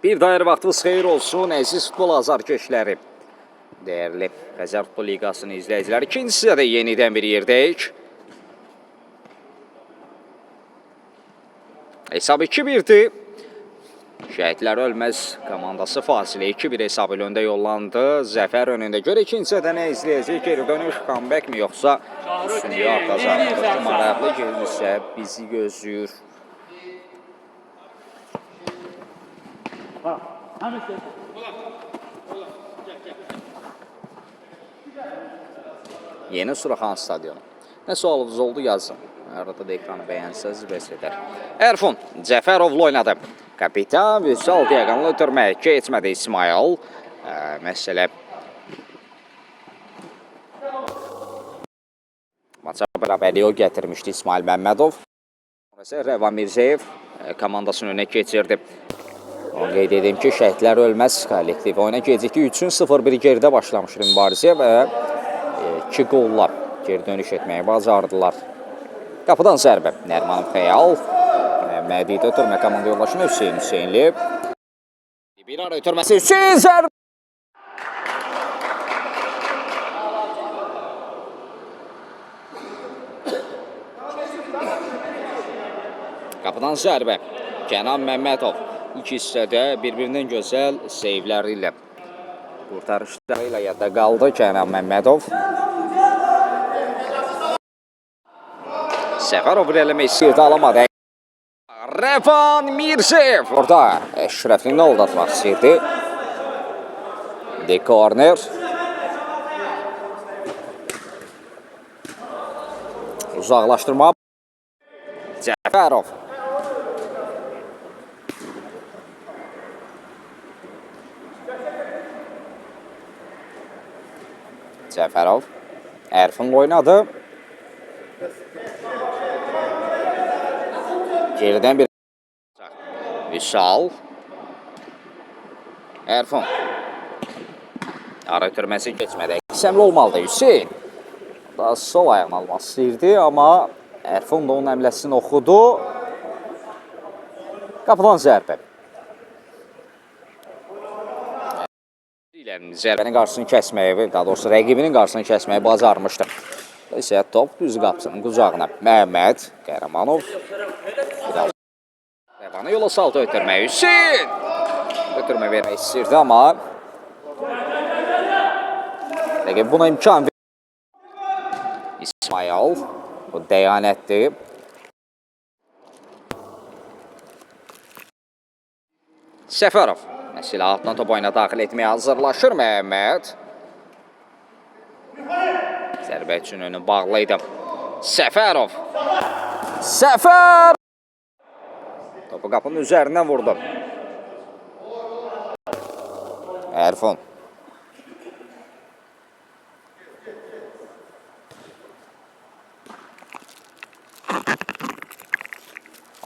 Bir dair vaxtınız xeyir olsun, əziz futbol azarkeşləri. Dəyərli Xəzər Futbol Liqasının izləyiciləri, ikincisidə də yenidən bir yerdəyik. Hesab 2-1'dir. Şəhidlər ölməz komandası fasilə 2-1 hesabı önündə yollandı. Zəfər önündə. Görə ikincisidə nə izləyəcək? Geri dönüş, comeback mi yoxsa üstünlüyü artacaq? Maraqlı gəlirsə bizi gözləyir. Yeni Suraxan stadyonu. Nə sualınız oldu yazın. Arada da ekranı bəyənsəz bəs edər. Erfun Cəfərovla oynadı. Kapitan Vüsal diaqonal ötürməyə keçmədi İsmail. Məsələ maça bərabərliyi gətirmişdi İsmail Məmmədov. Sonrası Rəvan Mirzəyev komandasının önünə keçirdi. Onu qeyd edeyim ki, şəhidlər ölməz kollektiv oyuna gecikdi. 3-0-1 geridə başlamışdı mübarizə və 2 qolla geri dönüş etməyi bacardılar. Qapıdan zərbə. Nərmanov Xəyal. Məhdidə ötürmə komanda yoldaşına Hüseyin Hüseynli. Bir ara ötürməsi Hüseyin zərbə. Qapıdan zərbə. Kənan Məmmədov. İki hissədə bir-birindən gözəl seyvləri ilə qurtarışları ilə yadda qaldı Kənan Məmmədov. Səfərov irələmək istəyirdi, alamadı. Rəvan Mirzəyev. Orada Əşrəfini nə aldatmaq istəyirdi. De corner. Uzaqlaşdırma. Cəfərov. Cəfərov. Erfun oynadı. Geridən bir Vüsal. Erfun. Ara ötürməsi keçmədi. Səmli olmalıdır Hüseyin. Daha sol ayağını almaq istəyirdi, amma Erfun da onun əmləsini oxudu. Qapıdan zərbə. Zərbənin qarşısını kəsməyi, daha doğrusu rəqibinin qarşısını kəsməyi bacarmışdı. İsə top düz qapısının qucağına. Məhəmməd Qəhrəmanov. Rəvanı yola saldı ötürmək. Hüseyin! Ötürmə vermək istəyirdi, amma rəqib buna imkan verir. İsmail. Bu dəyanətdir. Səfərov. Silahla top oyuna daxil etməyə hazırlaşır Məhəmməd. Zərbə üçün önü bağlıydı. Səfərov. Səfər! Topu qapının üzərindən vurdu. Erfun.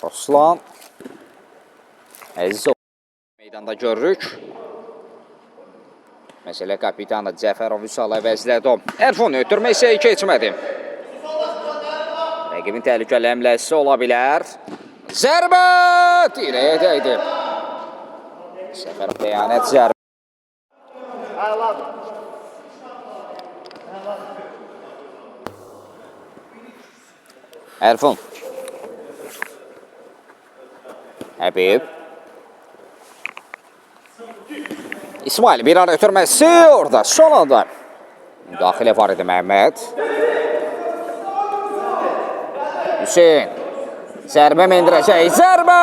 Ruslan. Əziz meydanda görürük. Məsələ kapitanı Cəfərov Vüsal əvəzlədi o. Erfun ötürmə isə keçmədi. Rəqibin təhlükəli əmləsi ola bilər. Zərbə! Dirəyə dəydi. Səfərov dəyanət zərbə. Erfun. Həbib. İsmail bir ara ötürməsi orada son anda müdaxilə var idi Məhəmməd. Hüseyin. Zərbə mendirəcək. Zərbə!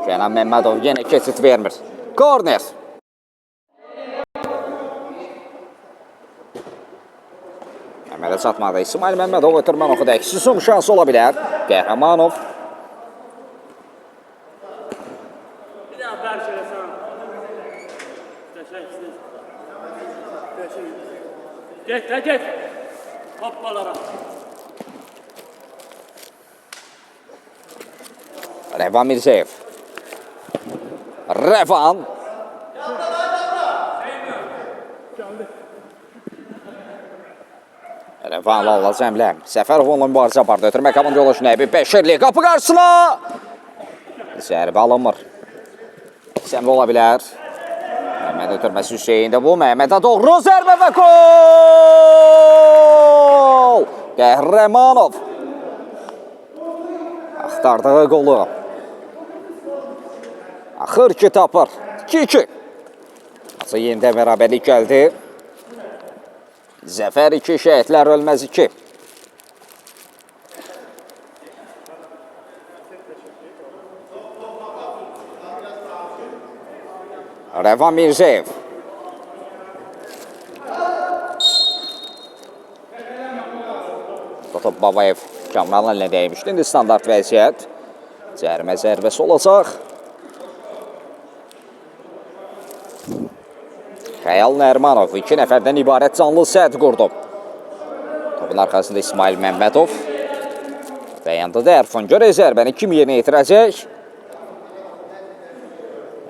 Kənan Məmmədov yenə keçid vermir. Korner. Məhmədə çatmadı. İsmail Məmmədov ötürmən oxudu. Əksizum şansı ola bilər. Qəhrəmanov. Get. Hoppalara. Rəvan Mirzəyev. Rəvan. Rəvan Lalla Cəmlə. Səfərov onunla mübarizə apardı. Ötürmə komanda yolu Nəbi Bəşirli. Qapı qarşısına. Zərbə alınmır. Səmrə ola bilər. Məhəmməd ötürməsi Hüseyində bu. Məhəmmədə doğru zərbə və gol! Qəhrəmanov axtardığı qolu axır ki tapır. 2-2. Azı yenidə bərabərlik gəldi. Zəfər 2, şəhidlər ölməz 2. Rəvan Mirzəyev. Top Babayev Kamran əlinə dəymişdi. İndi standart vəziyyət. Cərimə zərbəsi olacaq. Xəyal Nərmanov 2 nəfərdən ibarət canlı səhət qurdu. Topun arxasında İsmail Məmmədov. Və yanında da Ərfan görə zərbəni kim yerinə yetirəcək?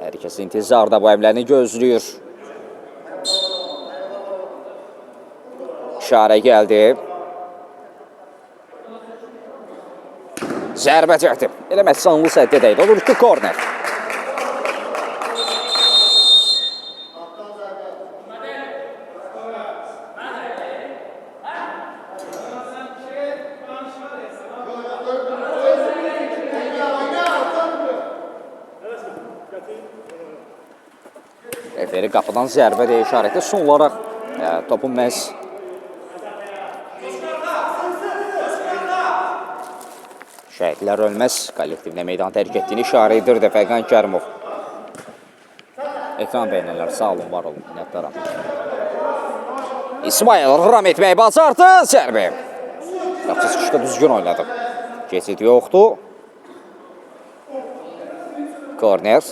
Hər kəs intizarda bu əmlərini gözləyir. İşarə gəldi. Zərbə çəkdi. Eləmək canlı səhətdə dəydi. Olur ki, korner. Referi qapıdan zərbə deyə işarətdə son olaraq topun məhz Şəhidlər ölməz kollektivinə meydan tərk etdiyini işarə edirdi Fəqan Kərimov. Ekran beynələr, sağ olun, var olun, minnətdaram. İsmail ram etməyi bacardı, zərbə. Qapısı çıxışda düzgün oynadı. Keçid yoxdur. Korner.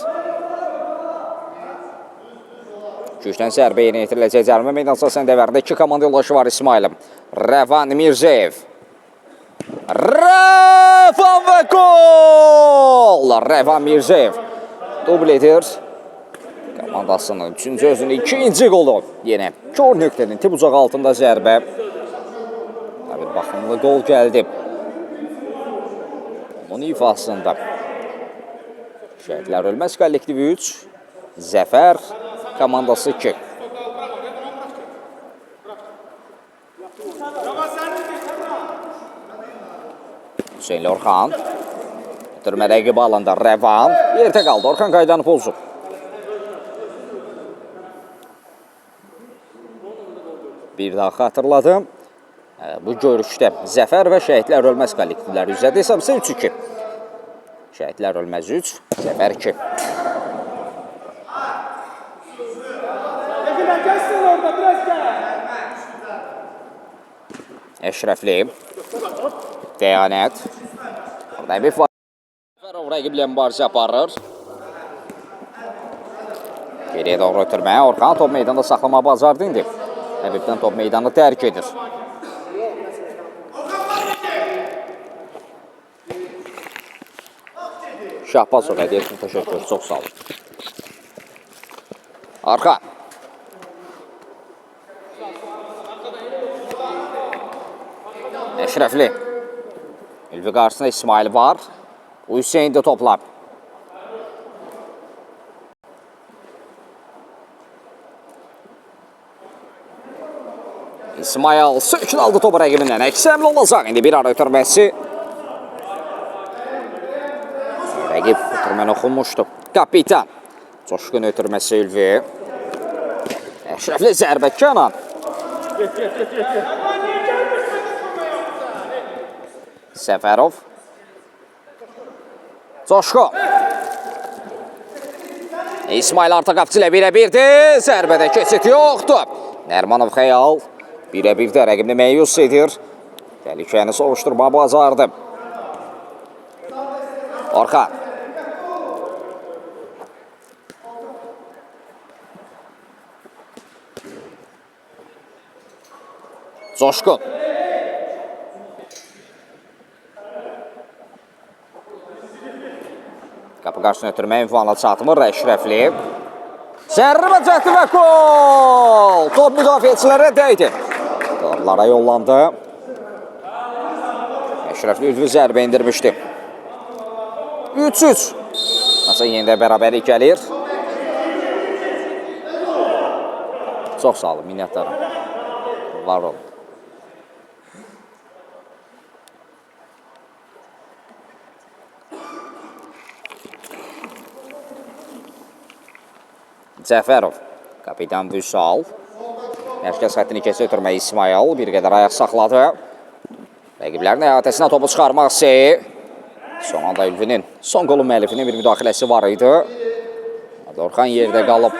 Gücdən zərbə yerinə yetiriləcək cərimə meydançası səndəvərində 2 komanda yolaşı var İsmail'im. Rəvan Mirzəyev. Rəvan və gol! Rəvan Mirzəyev dubl edir. Komandasının 3-cü özünün 2-ci qolu. Yenə kör nöqtənin tip ucağı altında zərbə. Bir baxımlı qol gəldi. Onun ifasında Şəhidlər ölməz kollektivi 3, Zəfər komandası 2. Hüseyin Orxan. Ötürmə rəqibi alanda Rəvan. Yerdə qaldı. Orxan qaydanı pozub. Bir daha xatırladım. Bu görüşdə Zəfər və Şəhidlər ölməz kollektivləri üzrədə hesab isə 3-2. Şəhidlər ölməz 3, Zəfər 2. Əşrəfli. Dəyanət. Rəbif var. Zəfərov rəqiblə mübarizə aparır. Geriyə doğru ötürmə. Orxan top meydanda saxlamağı bacardı indi. Rəbifdən top meydanı tərk edir. Şahbazov hədiyyə üçün təşəkkür. Çox sağ olun. Arxa. Əşrəfli. Ülvi qarşısında İsmail var. Bu Hüseyin də topla. İsmail sökün aldı topu rəqibindən. Əksəmli olacaq. İndi bir ara ötürməsi. Rəqib ötürməni oxunmuşdu. Kapitan. Coşqun ötürməsi Ülvi. Əşrəfli zərbə Kənan. Səfərov. Coşqun. İsmail Artaqavçı ilə 1-1-dir. Zərbədə keçid yoxdur. Nərmanov Xəyal 1-1-də rəqibini məyus edir. Təhlükəni soruşturma bacardı. Orxan. Coşqun. Qapı qarşısına ötürmə ünvanla çatmır Əşrəfli. Zərbə cəhdi və gol! Top müdafiəçilərə dəydi. Qapılara yollandı. Əşrəfli Ülvi zərbə indirmişdi. 3-3. Baxmasa yenə də bərabərlik gəlir. Çox sağ olun, minnətdaram. Var olun. Cəfərov, kapitan Vüsal. Mərkəz xəttini keçə ötürmək İsmail. Bir qədər ayaq saxladı. Rəqiblərin əhatəsinə topu çıxarmaq Seyi. Son anda Ülvinin son qolun müəllifinin bir müdaxiləsi var idi. Orxan yerdə qalıb.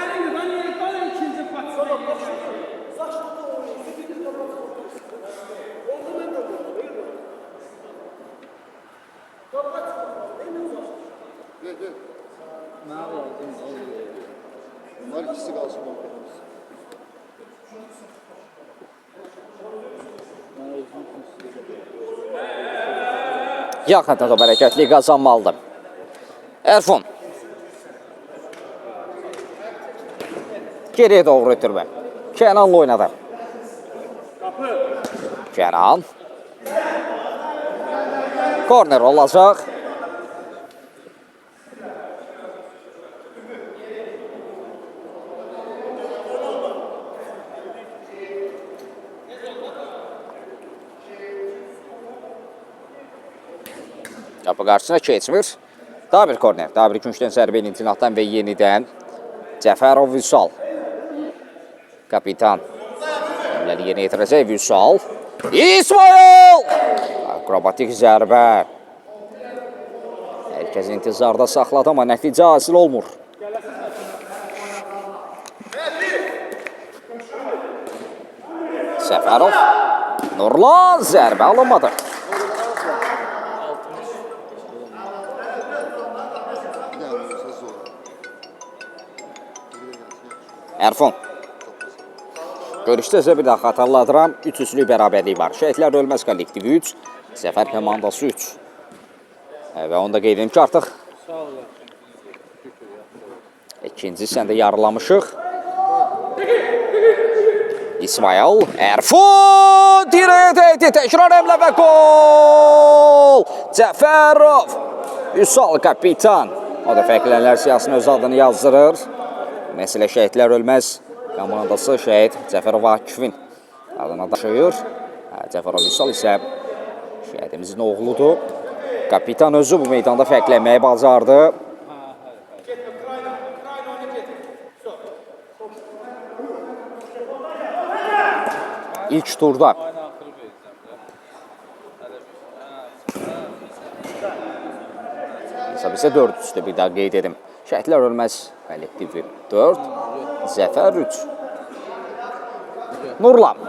Bunlar ikisi qalsın. Yaxın top hərəkətli qazanmalıdır. Erfun. Geriyə doğru ötürmə. Kənanla oynadı. Kənan. Korner olacaq. Qapı qarşısına keçmir. Daha bir korner. Daha bir küncdən zərbə intinatdan və yenidən Cəfərov Vüsal. Kapitan. Əmləri yerinə yetirəcək Vüsal. İsmail! Akrobatik zərbə. Hər kəs intizarda saxladı, amma nəticə hasil olmur. Səfərov. Nurlan zərbə alınmadı. Erfun. Görüşdə sizə bir daha xatırladıram. 3-3'lük bərabərlik var. Şəhidlər ölməz kollektivi 3, Zəfər komandası 3. Və onu da qeyd edim ki, artıq ikinci səndə yarılamışıq. İsmail, Erfun dirəyə dəydi, təkrar əmlə və gol! Cəfərov, Vüsal kapitan. O da fərqlənənlər siyasının öz adını yazdırır. Məsələ şəhidlər ölməz komandası şəhid Cəfərov Akifin adına daşıyır. Cəfərov Vüsal isə şəhidimizin oğludur. Kapitan özü bu meydanda fərqlənməyi bacardı. İlk turda. Hesab isə 4-3'də bir daha qeyd edim. Şəhidlər ölməz kollektivi 4, Zəfər 3. Nurlan.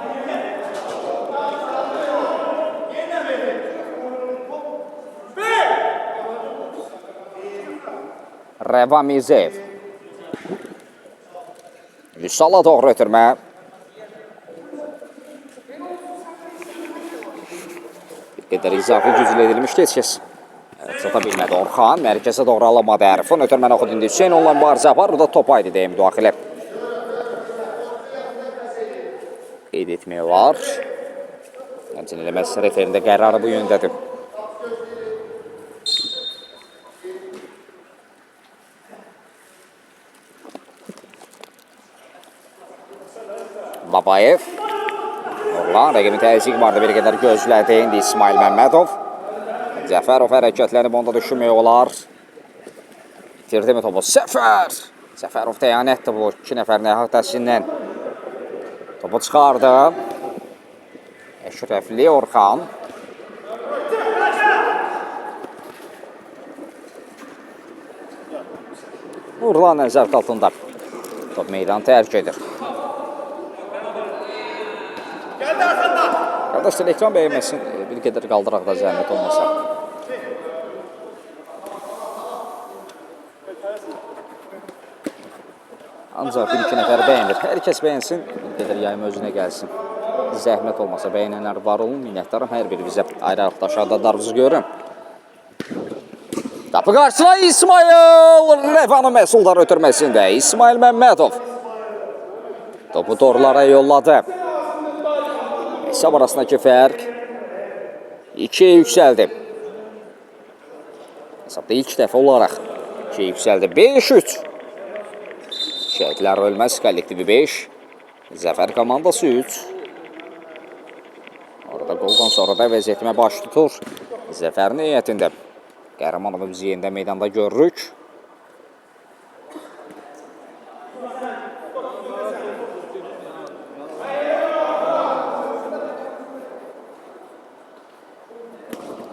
Rəvan Mirzeyev. Vüsala doğru ötürmə. Bir qədər izafi güclə edilmişdi, heç kəs çata bilmədi. Orxan mərkəzə doğru alamadı Erfun. Ötürməni oxudu indi Hüseyin onunla mübarizə var. Burada topa idi deyə müdaxilə. Qeyd etmək var. Həmçinin eləməz referində qərarı bu yöndədir. Babayev. Nurlan rəqibin təzyiq vardı. Bir qədər gözlədi. İndi İsmail Məmmədov. Cəfərov hərəkətlənib, onda düşünmək olar. İtirdi mi topu? Səfər! Cəfərov təyanətdir bu. 2 nəfərin əhatəsindən. Topu çıxardı. Əşrəfli Orxan. Nurlan nəzərət altında. Top meydan tərk edir. Qardaşlar, ekran bəyənməsin. Bir qədər qaldıraq da zəhmət olmasa. Ancaq 1-2 nəfər bəyəndir. Hər kəs bəyənsin, bir qədər yayım özünə gəlsin. Zəhmət olmasa bəyənənlər var olun, minnətdarım. Hər biri bizə ayrı-ayrı aşağıda darvızı görün. Qapı qarşısına İsmail! Rəvanın məhsuldar ötürməsində İsmail Məmmədov. Topu torlara yolladı. Hesab arasındakı fərq 2-yə yüksəldi. Hesabda ilk dəfə olaraq 2 yüksəldi. 5-3. Şəhidlər ölməz kollektivi 5. Zəfər komandası 3. Orada qoldan sonra da vəziyyətimə baş tutur. Zəfərin heyətində. Qəhrəmanovu biz yerində meydanda görürük.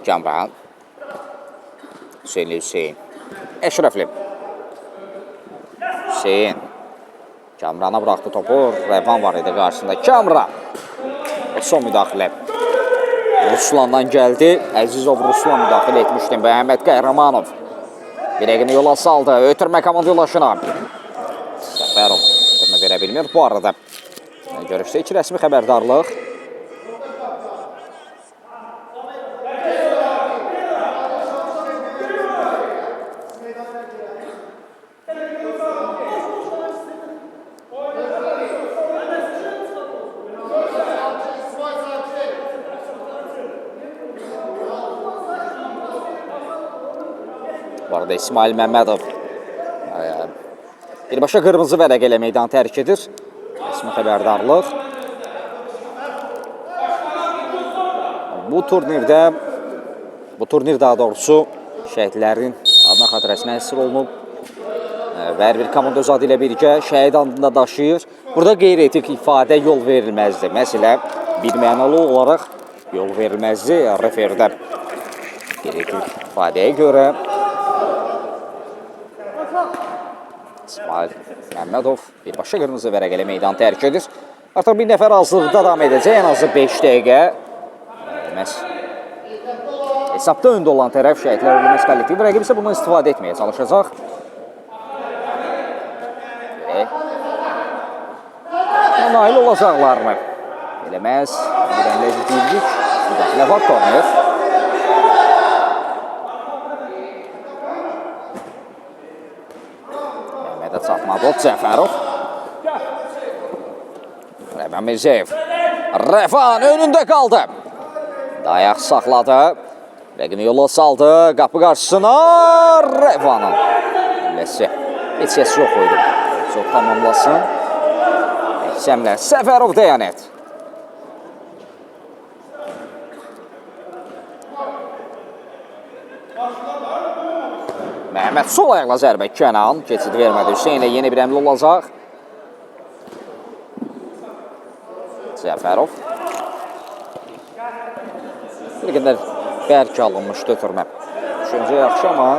Kamran. Hüseyin. Əşrəfli. Hüseyin. Kamrana bıraxdı topu. Rəvan var idi qarşısında. Kamran. Son müdaxilə. Ruslandan gəldi. Əzizov Ruslan müdaxilə etmişdi. Məhəmməd Qəhrəmanov. Biləyini yola saldı. Ötürmə komanda yollaşına. Səfərov ötürmə verə bilmir. Bu arada görüşdə 2 rəsmi xəbərdarlıq. Bu arada İsmail Məmmədov birbaşa qırmızı vərəq ilə meydan tərk edir. Rəsmi xəbərdarlıq. Bu turnir daha doğrusu şəhidlərin adına xatirəsinə həsr olunub. Və hər bir komanda öz adı ilə birgə şəhid adında daşıyır. Burada qeyri-etik ifadə yol verilməzdi. Məsələ birmənalı olaraq yol verilməzdi. Referdə qeyri-etik ifadəyə görə İsmail Məmmədov birbaşa qırmızı vərəq ilə meydan tərk edir. Artıq bir nəfər azlıqda davam edəcək. Ən azı 5 dəqiqə. Hesabda öndə olan tərəf şəhidlər ölməz kollektivi. Rəqib isə bundan istifadə etməyə çalışacaq. Nail olacaqlarmı? Eləməz. Birənlə ciddilik. Müdaxilə var, korner. Çatmadı Cəfərov. Rəvan Mircəyev. Rəvan önündə qaldı. Dayaq saxladı. Rəqini yola saldı. Qapı qarşısına Rəvanın. Eləsi. Heç kəs yox oydu. Çox tamamlasın. Əksəmlər Səfərov Deyanət. Məhəmməd sol ayaqla zərbə. Kənan keçid vermədi. Hüseynlə yeni bir əmli olacaq. Cəfərov. Bir qədər bərk alınmışdı ötürmə. Düşüncə yaxşı amma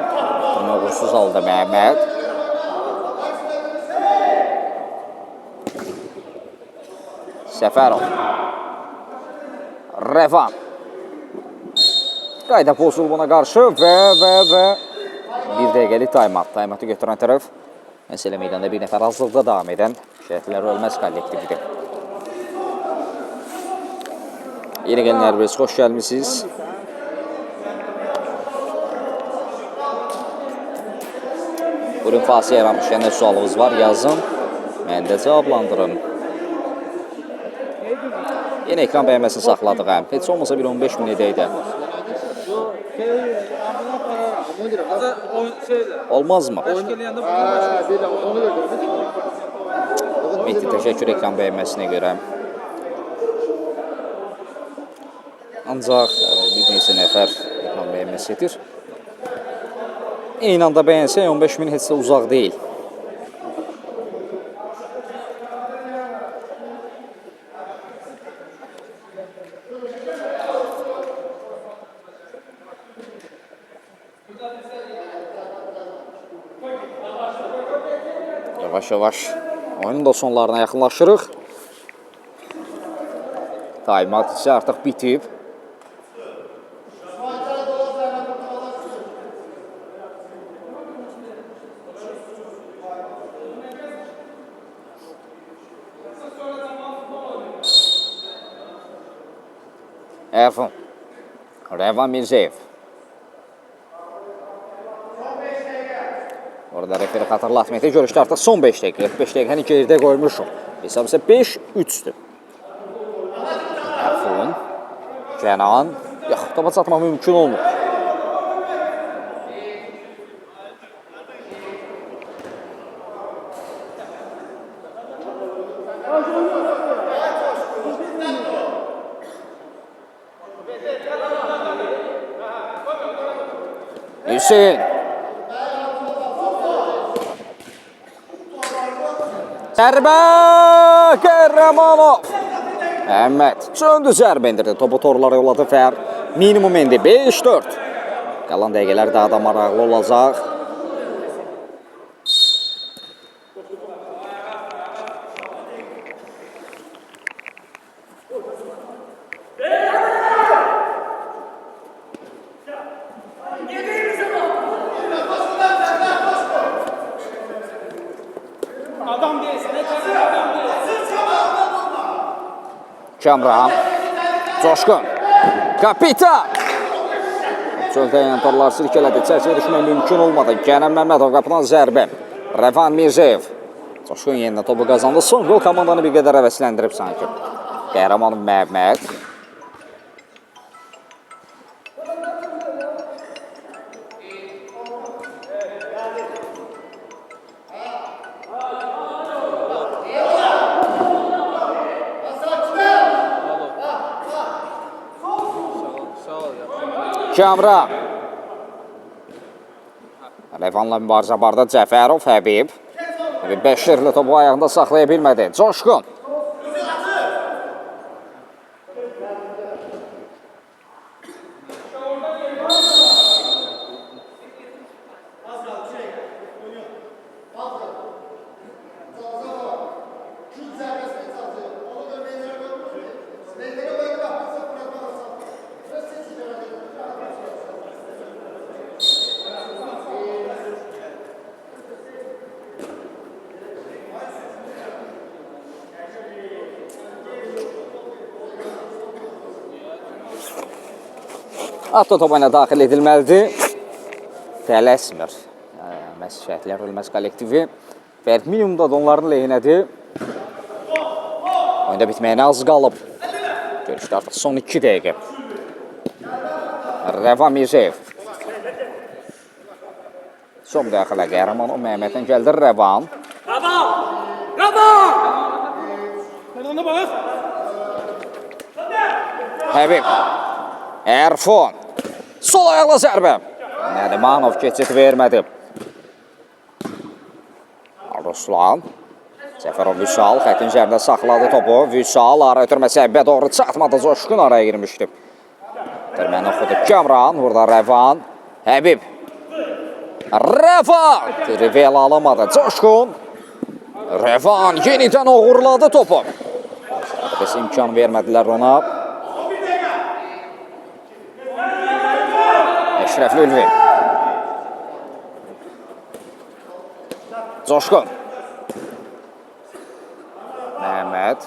uğursuz aldı Məhəmməd. Səfərov. Rəvan. Qayda pozulduğuna qarşı və bir dəqiqəlik taymat. Taymatı götürən tərəf məsələ meydanda bir nəfər azlıqda davam edən şəhidlər ölməz kollektividir. Yeni gələnlər biz xoş gəlmişsiniz. Bugün fasiyə yaramışkən nə sualınız var yazın. Mən də cavablandırın. Yeni ekran bəyənməsini saxladıq həm. Heç olmasa bir 15 min edəydə. Olmaz mı? Mehdi, təşəkkür ekran bəyənməsinə görə. Ancaq bir neçə nəfər ekran bəyənməsi edir. Eyni anda bəyənsə 15 min heç də uzaq deyil. Yavaş-yavaş oyunun da sonlarına yaxınlaşırıq. Taymat isə artıq bitib. Erfun. Rəvan Mircəyev. Orada referi xatırlatmaqda görüşdə artıq son 5 dəqiqə. 45 dəqiqəni geridə qoymuşuq. Hesab isə 5-3'dür. Erfun. Kənan. Yox, topa çatmaq mümkün olmur. Hüseyin. Zərbə Qəhrəmanov. Əhməd çöndü, zərbə indirdi. Topu torlara yolladı Fər. Minimum indi 5-4. Qalan dəqiqələr daha da maraqlı olacaq. Kamran, Coşqun, Kapitan. Çöldə yantarlar sirkələdi, çərçivə düşmək mümkün olmadı. Kərəm Məmmədov qapıdan zərbə. Rəvan Mirzəyev. Coşqun yenidən topu qazandı. Son gol komandanı bir qədər həvəsləndirib sanki. Qəhrəman Məhməd. Kamran. Rəvanla mübarizə barda Cəfərov, Həbib. Bəşirli topu ayağında saxlaya bilmədi. Coşqun. Atto topu ilə daxil edilməlidir. Tələsmir. Şəhidlər Ölməz kollektivi. Fərq minimumda da onların lehinədir. Oyunda bitməyinə az qalıb. Görüşdə artıq son 2 dəqiqə. Rəvan Mirzəyev. Son daxilə Qəhrəmanov Məhməddən gəldi Rəvan. Həbib. Erfon. Sol ayaqla zərbə. Nədimanov keçid vermədi. Ruslan. Cəfərov Vüsal xəttin üzərində saxladı topu. Vüsal ara ötürmə səhibbə doğru çatmadı. Coşqun araya girmişdi. Tərməni oxudu Kamran. Burada Rəvan. Həbib. Rəvan. Trivel alamadı. Coşqun. Rəvan yenidən uğurladı topu. Bəs imkan vermədilər ona. Əşrəfli Ülvi. Coşqun. Məhməd.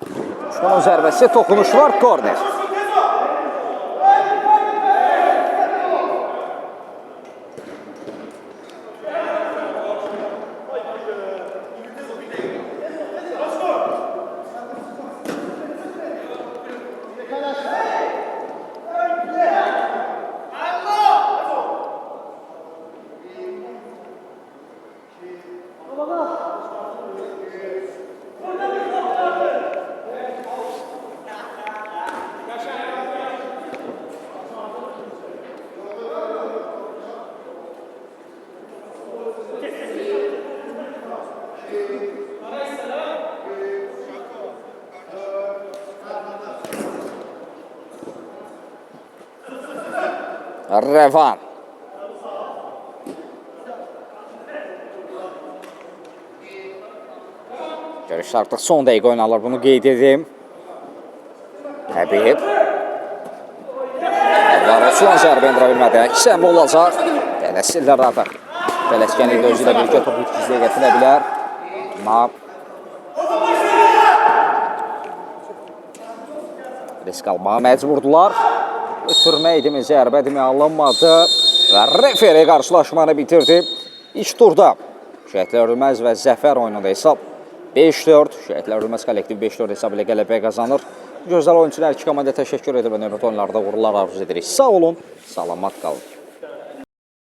Coşqunun zərbəsi, toxunuş var, korner. Rəvan. Görüşdə artıq son dəqiqə oynanılır, bunu qeyd edim. Həbib. Ruslan zərbə endirə bilmədi. Kisəmli olacaq. Tələsirlər artıq. Tələskənlikdə özü ilə birlikdə topu itkizliyə gətirə bilər. Amma risk almağa məcburdular. Ötürmə idimi, zərbə idimi alınmadı və referi qarşılaşmanı bitirdi. İlk turda Şəhidlər Ölməz və Zəfər oyununda hesab 5-4. Şəhidlər Ölməz kollektiv 5-4 hesab ilə qələbə qazanır. Gözəl oyunçular iki komanda təşəkkür edir və növbəti oyunlarda uğurlar arzu edirik. Sağ olun, salamat qalın.